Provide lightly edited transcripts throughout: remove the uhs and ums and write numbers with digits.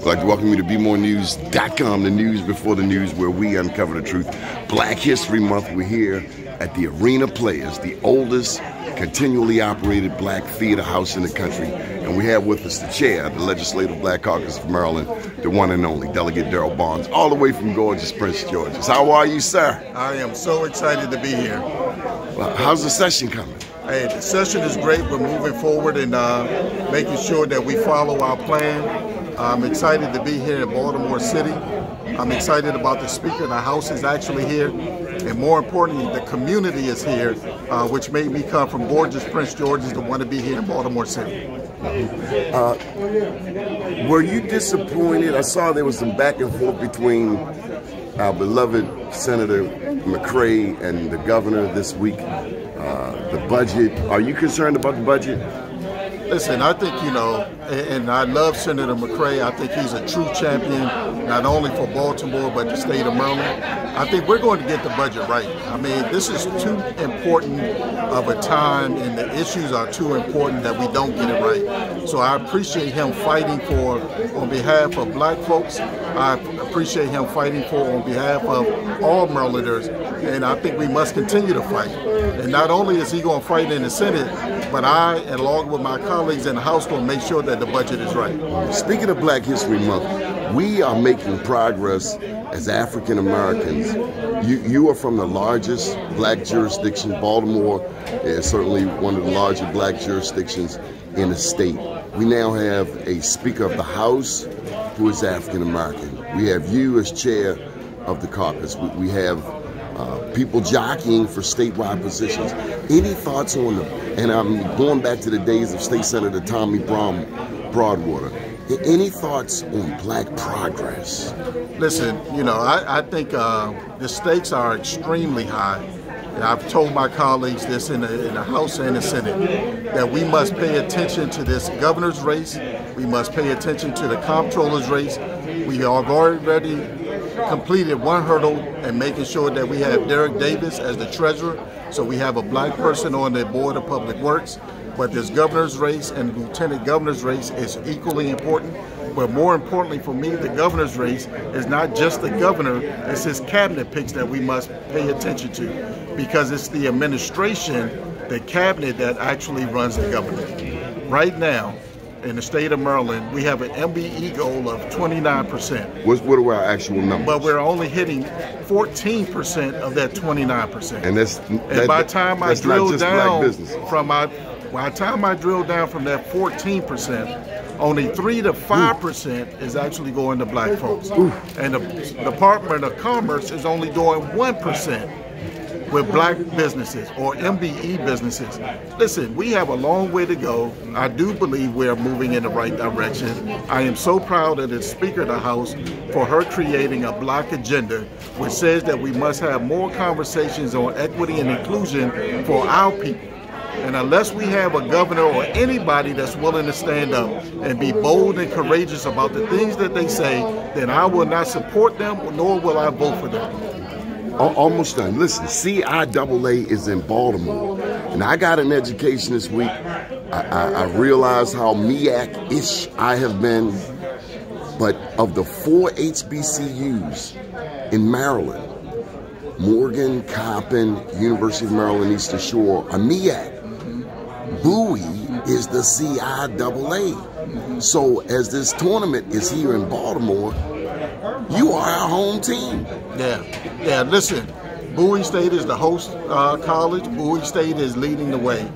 I'd like to welcome you to BeMoreNews.com, the news before the news, where we uncover the truth. Black History Month, we're here at the Arena Players, the oldest continually operated black theater house in the country. And we have with us the chair of the Legislative Black Caucus of Maryland, the one and only Delegate Darryl Barnes, all the way from gorgeous Prince George's. How are you, sir? I am so excited to be here. Well, how's the session coming? Hey, the session is great. We're moving forward and making sure that we follow our plan. I'm excited to be here in Baltimore City. I'm excited about the Speaker. The House is actually here. And more importantly, the community is here, which made me come from gorgeous Prince George's to want to be here in Baltimore City. Were you disappointed? I saw there was some back and forth between our beloved Senator McCray and the governor this week. The budget. Are you concerned about the budget? Listen, I think, and I love Senator McCray. I think he's a true champion, not only for Baltimore, but the state of Maryland. I think we're going to get the budget right. I mean, this is too important of a time, and the issues are too important that we don't get it right. So I appreciate him fighting on behalf of black folks. I appreciate him fighting on behalf of all Marylanders, and I think we must continue to fight. And not only is he going to fight in the Senate, but I, along with my colleagues in the House, will make sure that the budget is right. Speaking of Black History Month, we are making progress as African Americans. You are from the largest black jurisdiction. Baltimore is certainly one of the larger black jurisdictions in the state. We now have a Speaker of the House who is African American. We have you as chair of the caucus. We have people jockeying for statewide positions. Any thoughts on them? And I'm going back to the days of State Senator Tommy Broadwater. Any thoughts on black progress? Listen, I think the stakes are extremely high. And I've told my colleagues this in the House and the Senate, that we must pay attention to this governor's race. We must pay attention to the comptroller's race. We have already completed one hurdle and making sure that we have Derek Davis as the treasurer. So we have a black person on the Board of Public Works. But this governor's race and lieutenant governor's race is equally important. But more importantly for me, the governor's race is not just the governor, it's his cabinet picks that we must pay attention to, because it's the administration, the cabinet, that actually runs the government. Right now, in the state of Maryland, we have an MBE goal of 29%. What are our actual numbers? But we're only hitting 14% of that 29%. And by the time I drill down from that 14%, only 3 to 5% is actually going to black folks. And the Department of Commerce is only doing 1% with black businesses or MBE businesses. Listen, we have a long way to go. I do believe we are moving in the right direction. I am so proud of the Speaker of the House for her creating a black agenda, which says that we must have more conversations on equity and inclusion for our people. And unless we have a governor or anybody that's willing to stand up and be bold and courageous about the things that they say, then I will not support them, nor will I vote for them. Almost done. Listen, CIAA is in Baltimore, and I got an education this week. I realized how MEAC-ish I have been, but of the 4 HBCUs in Maryland, Morgan, Coppin, University of Maryland, Eastern Shore, are MEAC. Bowie is the CIAA. So as this tournament is here in Baltimore, you are our home team. Yeah. Listen, Bowie State is the host college. Bowie State is leading the way.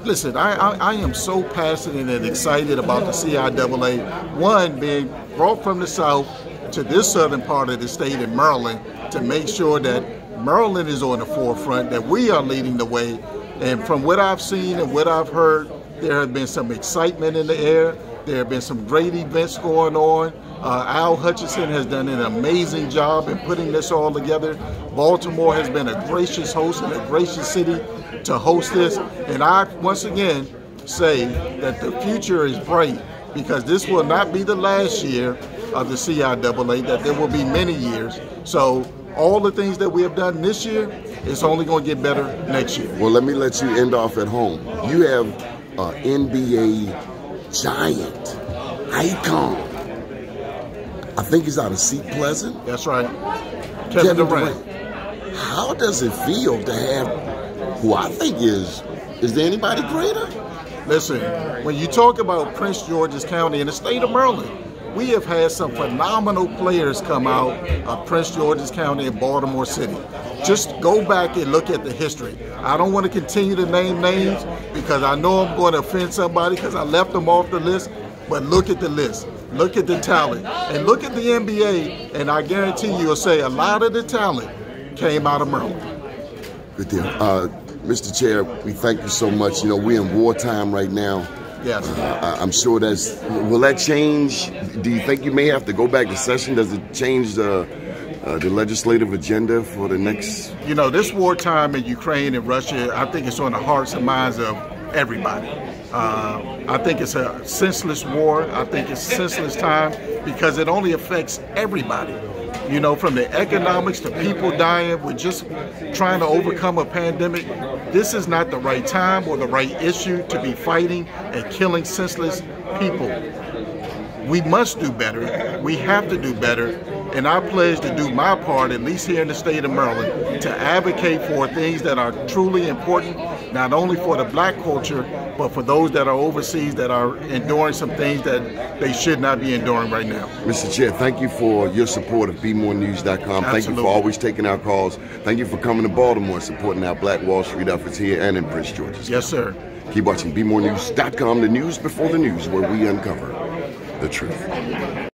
Listen, I am so passionate and excited about the CIAA. One, being brought from the South to this southern part of the state in Maryland to make sure that Maryland is on the forefront, that we are leading the way. And from what I've seen and what I've heard, there have been some excitement in the air. There have been some great events going on. Al Hutchinson has done an amazing job in putting this all together. Baltimore has been a gracious host and a gracious city to host this. And I, once again, say that the future is bright, because this will not be the last year of the CIAA, that there will be many years. So all the things that we have done this year, it's only going to get better next year. Well, let me let you end off at home. You have an NBA giant icon. I think he's out of Seat Pleasant. That's right. Kevin Durant. How does it feel to have who I think is there anybody greater? Listen, when you talk about Prince George's County in the state of Maryland, we have had some phenomenal players come out of Prince George's County and Baltimore City. Just go back and look at the history. I don't want to continue to name names because I know I'm going to offend somebody because I left them off the list, but look at the list. Look at the talent. And look at the NBA, and I guarantee you'll say a lot of the talent came out of Maryland. Good deal. Mr. Chair, we thank you so much. You know, we're in wartime right now. Yes. I'm sure will that change? Do you think you may have to go back to session? Does it change the legislative agenda for the next? You know, this wartime in Ukraine and Russia, I think it's on the hearts and minds of everybody. I think it's a senseless war. I think it's a senseless time because it only affects everybody. You know, from the economics to people dying, we're just trying to overcome a pandemic. This is not the right time or the right issue to be fighting and killing senseless people. We must do better. We have to do better. And I pledge to do my part, at least here in the state of Maryland, to advocate for things that are truly important, not only for the black culture, but for those that are overseas that are enduring some things that they should not be enduring right now. Mr. Chair, thank you for your support of BeMoreNews.com. Thank you for always taking our calls. Thank you for coming to Baltimore, supporting our Black Wall Street efforts here and in Prince George's. Yes, sir. Keep watching BeMoreNews.com, the news before the news, where we uncover the truth.